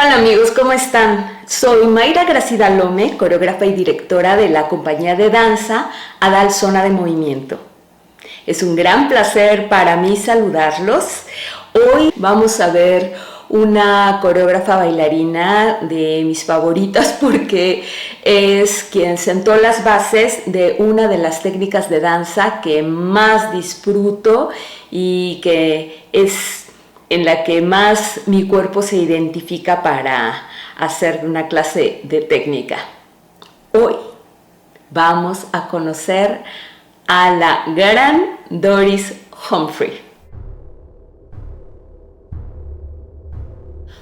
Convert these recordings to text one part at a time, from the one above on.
Hola amigos, ¿cómo están? Soy Mayra Gracida Lome, coreógrafa y directora de la compañía de danza Adal Zona de Movimiento. Es un gran placer para mí saludarlos. Hoy vamos a ver una coreógrafa bailarina de mis favoritas porque es quien sentó las bases de una de las técnicas de danza que más disfruto y que es en la que más mi cuerpo se identifica para hacer una clase de técnica. Hoy vamos a conocer a la gran Doris Humphrey.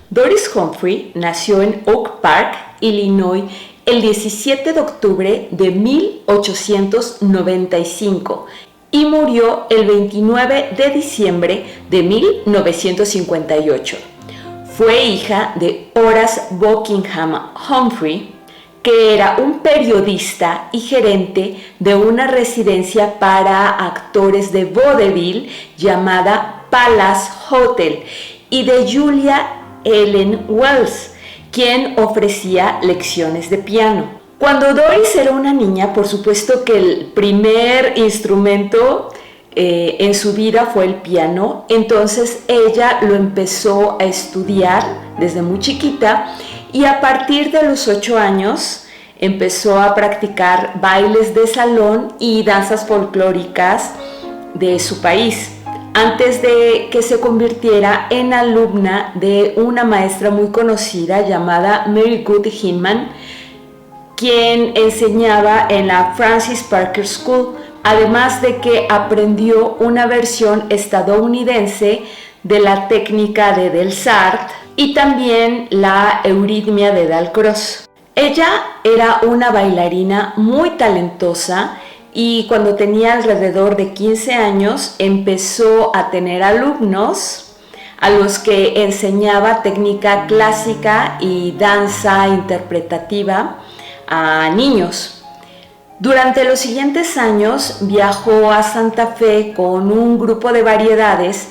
Doris Humphrey nació en Oak Park, Illinois, el 17 de octubre de 1895 y murió el 29 de diciembre de 1958. Fue hija de Horace Buckingham Humphrey, que era un periodista y gerente de una residencia para actores de vodevil llamada Palace Hotel, y de Julia Ellen Wells, quien ofrecía lecciones de piano. Cuando Doris era una niña, por supuesto que el primer instrumento en su vida fue el piano, entonces ella lo empezó a estudiar desde muy chiquita y a partir de los 8 años empezó a practicar bailes de salón y danzas folclóricas de su país, antes de que se convirtiera en alumna de una maestra muy conocida llamada Mary Good Hinman, quien enseñaba en la Francis Parker School, además de que aprendió una versión estadounidense de la técnica de Delsart y también la euritmia de Dalcroze. Ella era una bailarina muy talentosa y cuando tenía alrededor de 15 años empezó a tener alumnos a los que enseñaba técnica clásica y danza interpretativa a niños. Durante los siguientes años viajó a Santa Fe con un grupo de variedades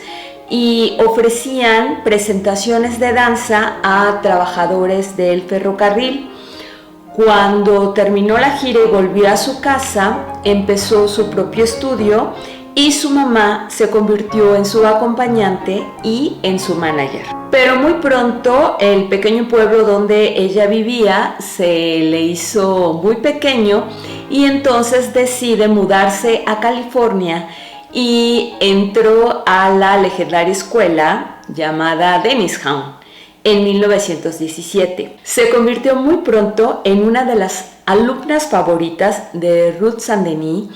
y ofrecían presentaciones de danza a trabajadores del ferrocarril. Cuando terminó la gira y volvió a su casa, empezó su propio estudio y su mamá se convirtió en su acompañante y en su manager. Pero muy pronto el pequeño pueblo donde ella vivía se le hizo muy pequeño y entonces decide mudarse a California y entró a la legendaria escuela llamada Denisham en 1917. Se convirtió muy pronto en una de las alumnas favoritas de Ruth Saint-Denis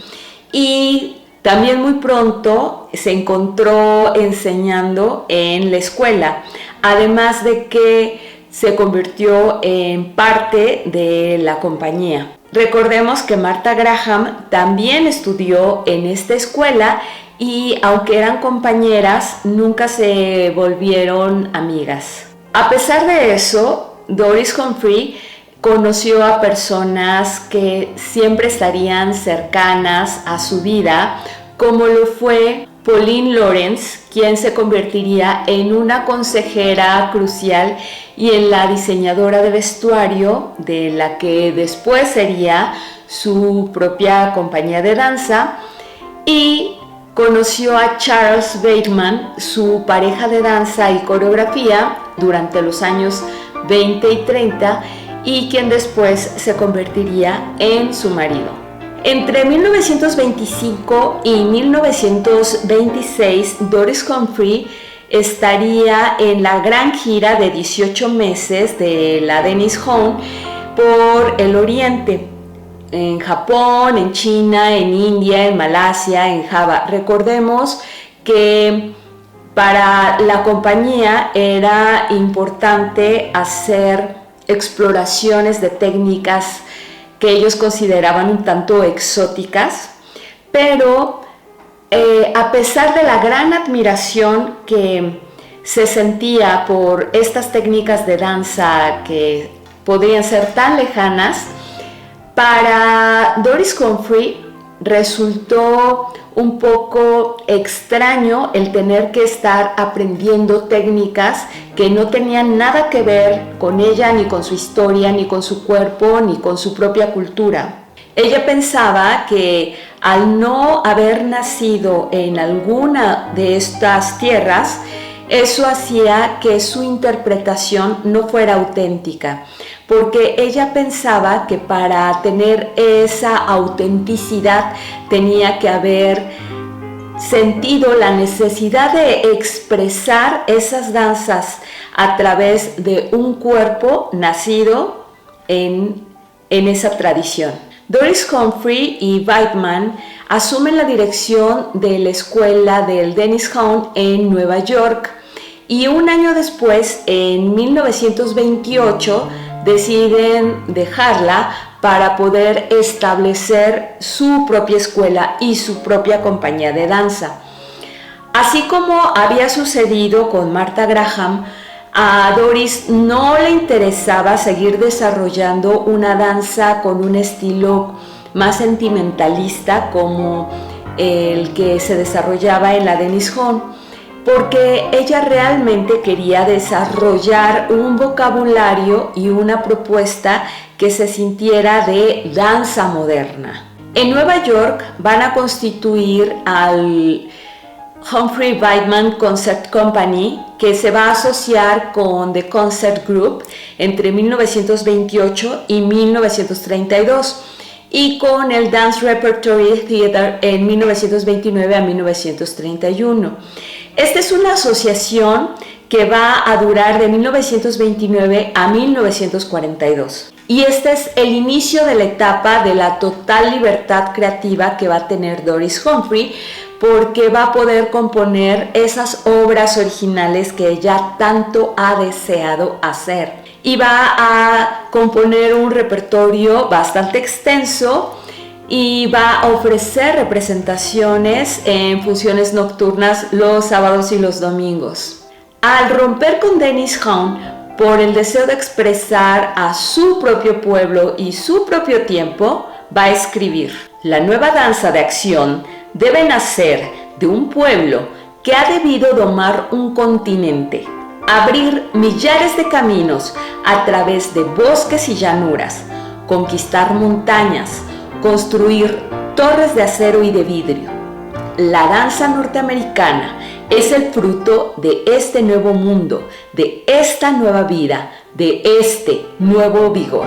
y también muy pronto se encontró enseñando en la escuela, además de que se convirtió en parte de la compañía. Recordemos que Martha Graham también estudió en esta escuela y aunque eran compañeras, nunca se volvieron amigas. A pesar de eso, Doris Humphrey conoció a personas que siempre estarían cercanas a su vida, como lo fue Pauline Lawrence, quien se convertiría en una consejera crucial y en la diseñadora de vestuario de la que después sería su propia compañía de danza, y conoció a Charles Bateman, su pareja de danza y coreografía durante los años 20 y 30, y quien después se convertiría en su marido. Entre 1925 y 1926, Doris Humphrey estaría en la gran gira de 18 meses de la Denisham por el Oriente, en Japón, en China, en India, en Malasia, en Java. Recordemos que para la compañía era importante hacer exploraciones de técnicas que ellos consideraban un tanto exóticas, pero a pesar de la gran admiración que se sentía por estas técnicas de danza que podrían ser tan lejanas, para Doris Humphrey resultó un poco extraño el tener que estar aprendiendo técnicas que no tenían nada que ver con ella, ni con su historia, ni con su cuerpo, ni con su propia cultura. Ella pensaba que al no haber nacido en alguna de estas tierras, eso hacía que su interpretación no fuera auténtica, porque ella pensaba que para tener esa autenticidad tenía que haber sentido la necesidad de expresar esas danzas a través de un cuerpo nacido en esa tradición. Doris Humphrey y Weidman asumen la dirección de la escuela del Dennis Home en Nueva York, y un año después, en 1928, deciden dejarla para poder establecer su propia escuela y su propia compañía de danza. Así como había sucedido con Martha Graham, a Doris no le interesaba seguir desarrollando una danza con un estilo más sentimentalista como el que se desarrollaba en la Dennis Home, porque ella realmente quería desarrollar un vocabulario y una propuesta que se sintiera de danza moderna. En Nueva York van a constituir al Humphrey Weidman Concert Company, que se va a asociar con The Concert Group entre 1928 y 1932 y con el Dance Repertory Theatre en 1929 a 1931. Esta es una asociación que va a durar de 1929 a 1942. Y este es el inicio de la etapa de la total libertad creativa que va a tener Doris Humphrey, porque va a poder componer esas obras originales que ella tanto ha deseado hacer. Y va a componer un repertorio bastante extenso y va a ofrecer representaciones en funciones nocturnas los sábados y los domingos. Al romper con Dennis Home por el deseo de expresar a su propio pueblo y su propio tiempo, va a escribir: la nueva danza de acción debe nacer de un pueblo que ha debido domar un continente, abrir millares de caminos a través de bosques y llanuras, conquistar montañas, construir torres de acero y de vidrio. La danza norteamericana es el fruto de este nuevo mundo, de esta nueva vida, de este nuevo vigor.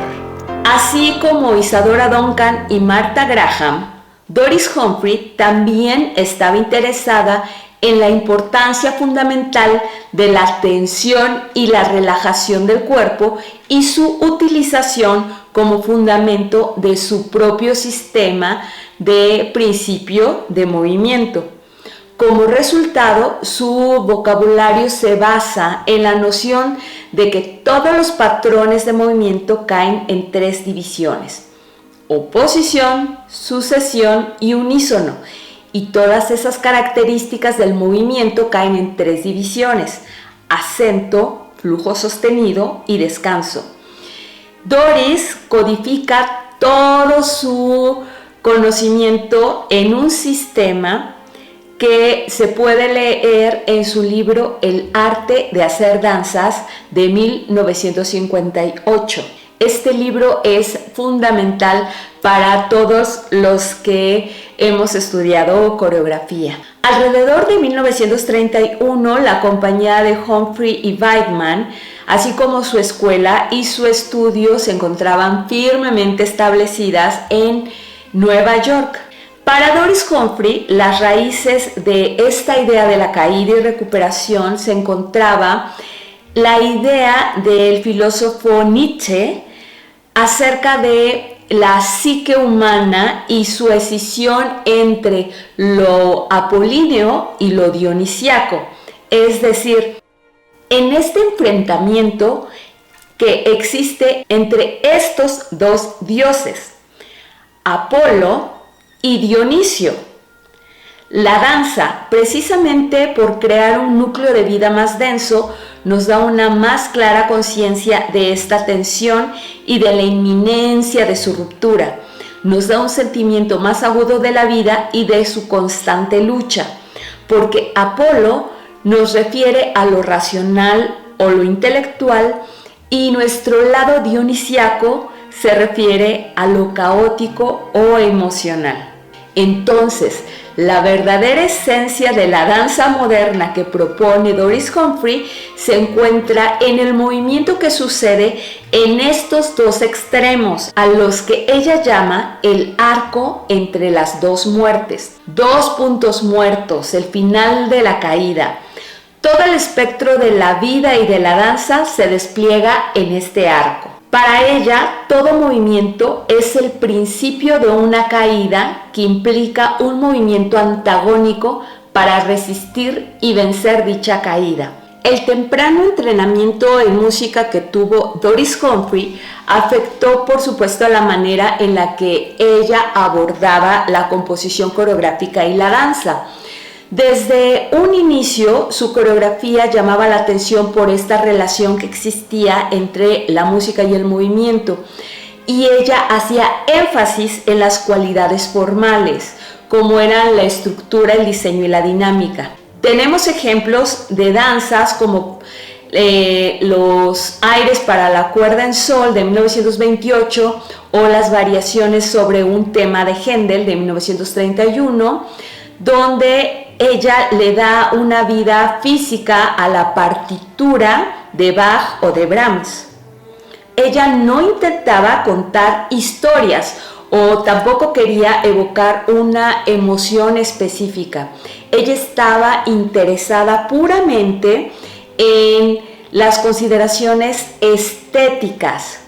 Así como Isadora Duncan y Martha Graham, Doris Humphrey también estaba interesada en la importancia fundamental de la tensión y la relajación del cuerpo y su utilización como fundamento de su propio sistema de principio de movimiento. Como resultado, su vocabulario se basa en la noción de que todos los patrones de movimiento caen en tres divisiones: oposición, sucesión y unísono. Y todas esas características del movimiento caen en tres divisiones: acento, flujo sostenido y descanso. Doris codifica todo su conocimiento en un sistema que se puede leer en su libro El arte de hacer danzas de 1958. Este libro es fundamental para todos los que hemos estudiado coreografía. Alrededor de 1931, la compañía de Humphrey y Weidman, así como su escuela y su estudio, se encontraban firmemente establecidas en Nueva York. Para Doris Humphrey, las raíces de esta idea de la caída y recuperación se encontraba la idea del filósofo Nietzsche acerca de la psique humana y su escisión entre lo apolíneo y lo dionisíaco. Es decir, en este enfrentamiento que existe entre estos dos dioses, Apolo y Dionisio. La danza, precisamente por crear un núcleo de vida más denso, nos da una más clara conciencia de esta tensión y de la inminencia de su ruptura. nos da un sentimiento más agudo de la vida y de su constante lucha, porque Apolo nos refiere a lo racional o lo intelectual y nuestro lado dionisiaco se refiere a lo caótico o emocional. Entonces, la verdadera esencia de la danza moderna que propone Doris Humphrey se encuentra en el movimiento que sucede en estos dos extremos, a los que ella llama el arco entre las dos muertes, dos puntos muertos, el final de la caída. Todo el espectro de la vida y de la danza se despliega en este arco. Para ella, todo movimiento es el principio de una caída que implica un movimiento antagónico para resistir y vencer dicha caída. El temprano entrenamiento en música que tuvo Doris Humphrey afectó, por supuesto, la manera en la que ella abordaba la composición coreográfica y la danza. Desde un inicio, su coreografía llamaba la atención por esta relación que existía entre la música y el movimiento, y ella hacía énfasis en las cualidades formales, como eran la estructura, el diseño y la dinámica. Tenemos ejemplos de danzas como los aires para la cuerda en sol de 1928 o las variaciones sobre un tema de Händel de 1931, donde ella le da una vida física a la partitura de Bach o de Brahms. Ella no intentaba contar historias o tampoco quería evocar una emoción específica. Ella estaba interesada puramente en las consideraciones estéticas.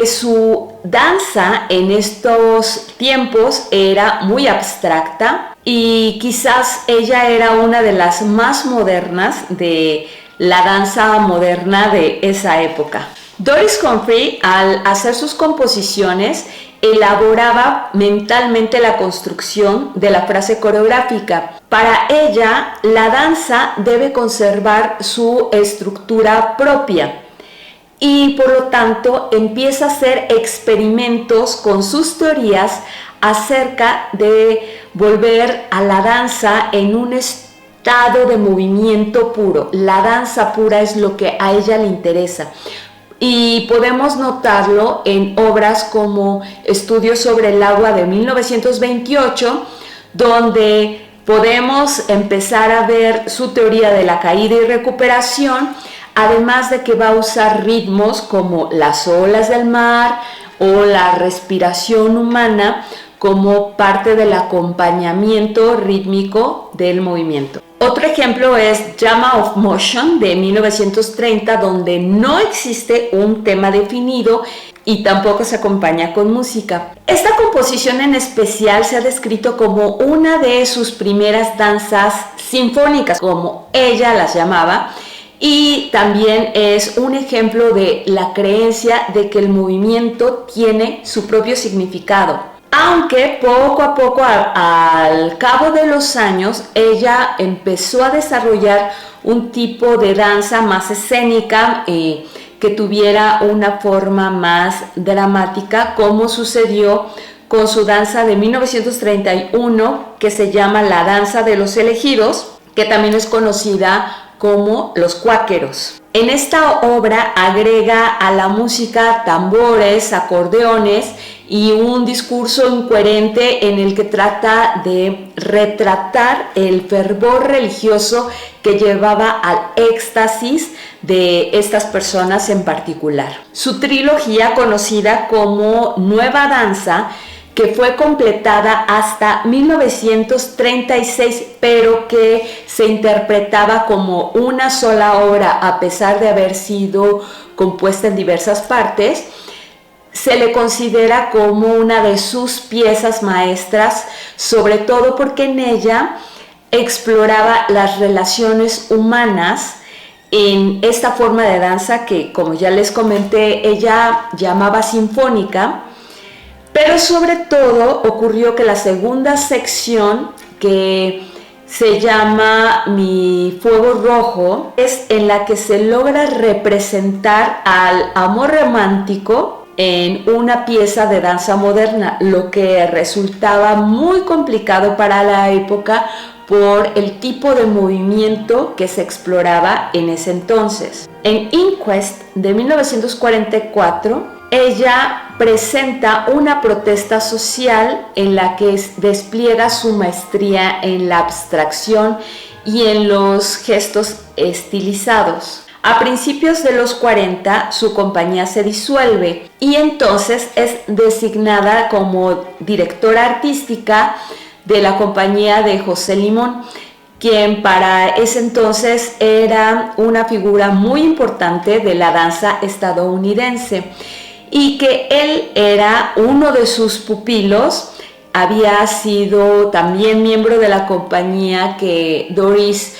Su danza en estos tiempos era muy abstracta y quizás ella era una de las más modernas de la danza moderna de esa época. Doris Humphrey, al hacer sus composiciones, elaboraba mentalmente la construcción de la frase coreográfica. Para ella, la danza debe conservar su estructura propia. Y por lo tanto empieza a hacer experimentos con sus teorías acerca de volver a la danza en un estado de movimiento puro. La danza pura es lo que a ella le interesa. Y podemos notarlo en obras como Estudios sobre el agua de 1928, donde podemos empezar a ver su teoría de la caída y recuperación, además de que va a usar ritmos como las olas del mar o la respiración humana como parte del acompañamiento rítmico del movimiento. Otro ejemplo es Drama of Motion de 1930, donde no existe un tema definido y tampoco se acompaña con música. Esta composición en especial se ha descrito como una de sus primeras danzas sinfónicas, como ella las llamaba, y también es un ejemplo de la creencia de que el movimiento tiene su propio significado. Aunque poco a poco, al cabo de los años, ella empezó a desarrollar un tipo de danza más escénica que tuviera una forma más dramática, como sucedió con su danza de 1931, que se llama La Danza de los Elegidos, que también es conocida como Los Cuáqueros. En esta obra agrega a la música tambores, acordeones y un discurso incoherente en el que trata de retratar el fervor religioso que llevaba al éxtasis de estas personas en particular. Su trilogía, conocida como Nueva Danza, que fue completada hasta 1936, pero que se interpretaba como una sola obra a pesar de haber sido compuesta en diversas partes, se le considera como una de sus piezas maestras, sobre todo porque en ella exploraba las relaciones humanas en esta forma de danza que, como ya les comenté, ella llamaba sinfónica. Pero sobre todo ocurrió que la segunda sección, que se llama Mi Fuego Rojo, es en la que se logra representar al amor romántico en una pieza de danza moderna, lo que resultaba muy complicado para la época por el tipo de movimiento que se exploraba en ese entonces. En Inquest de 1944, ella presenta una protesta social en la que despliega su maestría en la abstracción y en los gestos estilizados. A principios de los 40, su compañía se disuelve y entonces es designada como directora artística de la compañía de José Limón, quien para ese entonces era una figura muy importante de la danza estadounidense y que él era uno de sus pupilos. Había sido también miembro de la compañía que Doris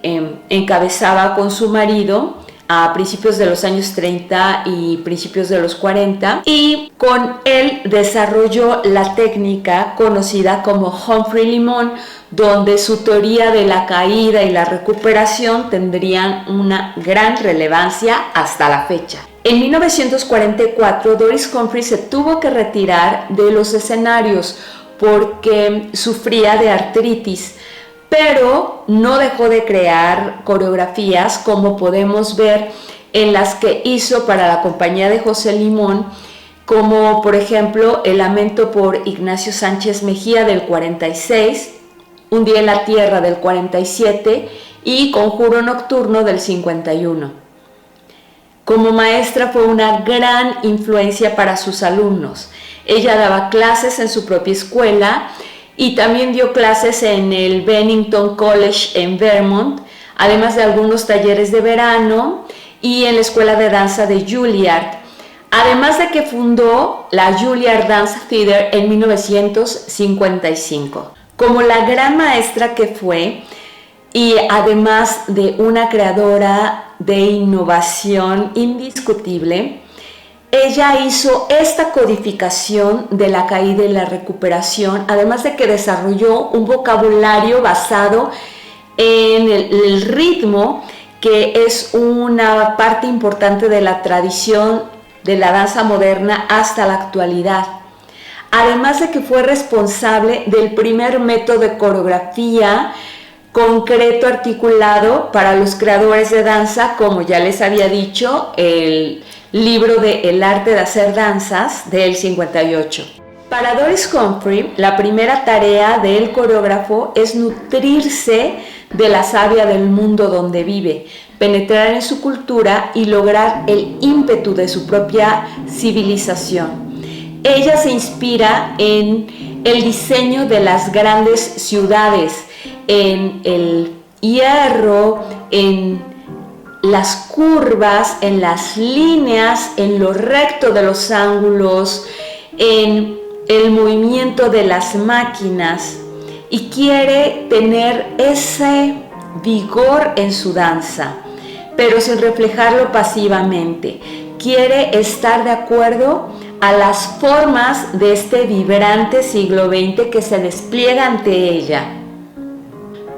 encabezaba con su marido a principios de los años 30 y principios de los 40, y con él desarrolló la técnica conocida como Humphrey Limón, donde su teoría de la caída y la recuperación tendrían una gran relevancia hasta la fecha. En 1944, Doris Humphrey se tuvo que retirar de los escenarios porque sufría de artritis, pero no dejó de crear coreografías, como podemos ver en las que hizo para la compañía de José Limón, como por ejemplo el Lamento por Ignacio Sánchez Mejía del 46, Un día en la tierra del 47 y Conjuro Nocturno del 51. Como maestra fue una gran influencia para sus alumnos. Ella daba clases en su propia escuela y también dio clases en el Bennington College en Vermont, además de algunos talleres de verano y en la escuela de danza de Juilliard, además de que fundó la Juilliard Dance Theatre en 1955. Como la gran maestra que fue, y además de una creadora de innovación indiscutible, ella hizo esta codificación de la caída y la recuperación, además de que desarrolló un vocabulario basado en el ritmo, que es una parte importante de la tradición de la danza moderna hasta la actualidad. Además de que fue responsable del primer método de coreografía concreto articulado para los creadores de danza, como ya les había dicho, el libro de El arte de hacer danzas del 58. Para Doris Humphrey, la primera tarea del coreógrafo es nutrirse de la savia del mundo donde vive, penetrar en su cultura y lograr el ímpetu de su propia civilización. Ella se inspira en el diseño de las grandes ciudades, en el hierro, en las curvas, en las líneas, en lo recto de los ángulos, en el movimiento de las máquinas, y quiere tener ese vigor en su danza, pero sin reflejarlo pasivamente. Quiere estar de acuerdo a las formas de este vibrante siglo XX que se despliega ante ella.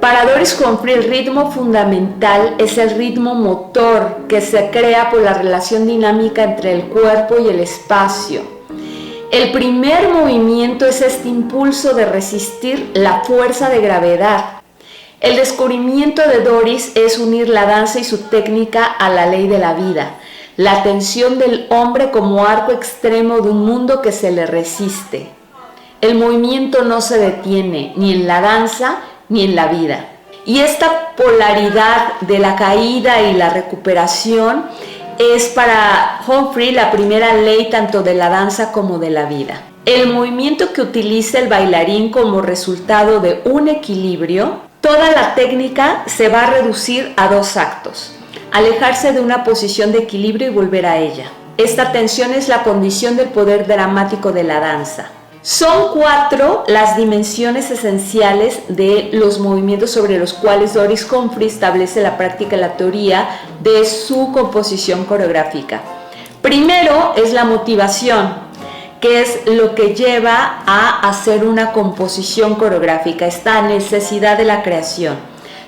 Para Doris Humphrey, el ritmo fundamental es el ritmo motor que se crea por la relación dinámica entre el cuerpo y el espacio. El primer movimiento es este impulso de resistir la fuerza de gravedad. El descubrimiento de Doris es unir la danza y su técnica a la ley de la vida, la tensión del hombre como arco extremo de un mundo que se le resiste. El movimiento no se detiene, ni en la danza ni en la vida. Y esta polaridad de la caída y la recuperación es para Humphrey la primera ley tanto de la danza como de la vida. El movimiento que utiliza el bailarín como resultado de un equilibrio, toda la técnica se va a reducir a dos actos: alejarse de una posición de equilibrio y volver a ella. Esta tensión es la condición del poder dramático de la danza. Son 4 las dimensiones esenciales de los movimientos sobre los cuales Doris Humphrey establece la práctica y la teoría de su composición coreográfica. Primero es la motivación, que es lo que lleva a hacer una composición coreográfica, esta necesidad de la creación.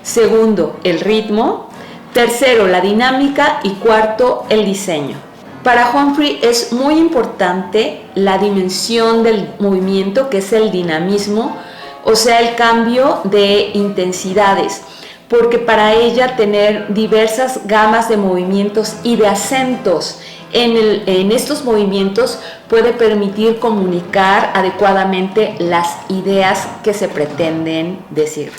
Segundo, el ritmo. Tercero, la dinámica. Y cuarto, el diseño. Para Humphrey es muy importante la dimensión del movimiento, que es el dinamismo, o sea, el cambio de intensidades, porque para ella tener diversas gamas de movimientos y de acentos en estos movimientos puede permitir comunicar adecuadamente las ideas que se pretenden decir.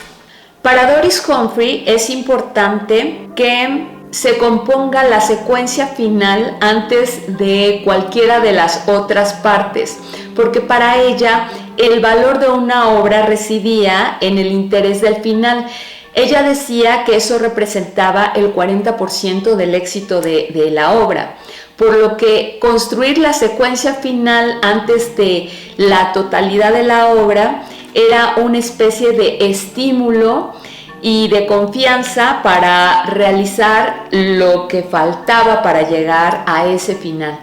Para Doris Humphrey es importante que se componga la secuencia final antes de cualquiera de las otras partes, porque para ella el valor de una obra residía en el interés del final. Ella decía que eso representaba el 40% del éxito de la obra, por lo que construir la secuencia final antes de la totalidad de la obra era una especie de estímulo y de confianza para realizar lo que faltaba para llegar a ese final.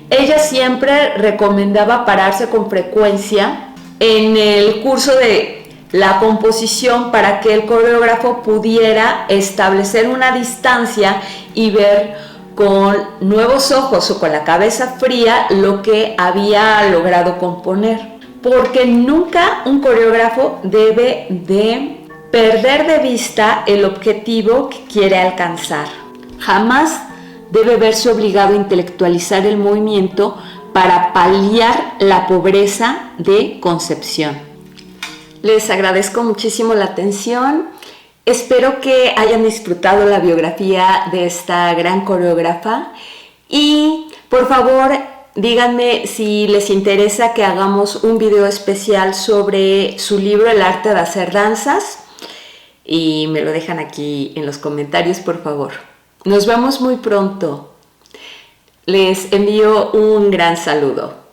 Ella siempre recomendaba pararse con frecuencia en el curso de la composición para que el coreógrafo pudiera establecer una distancia y ver con nuevos ojos o con la cabeza fría lo que había logrado componer, porque nunca un coreógrafo debe de perder de vista el objetivo que quiere alcanzar. Jamás debe verse obligado a intelectualizar el movimiento para paliar la pobreza de concepción. Les agradezco muchísimo la atención. Espero que hayan disfrutado la biografía de esta gran coreógrafa y por favor díganme si les interesa que hagamos un video especial sobre su libro El arte de hacer danzas y me lo dejan aquí en los comentarios, por favor. Nos vemos muy pronto. Les envío un gran saludo.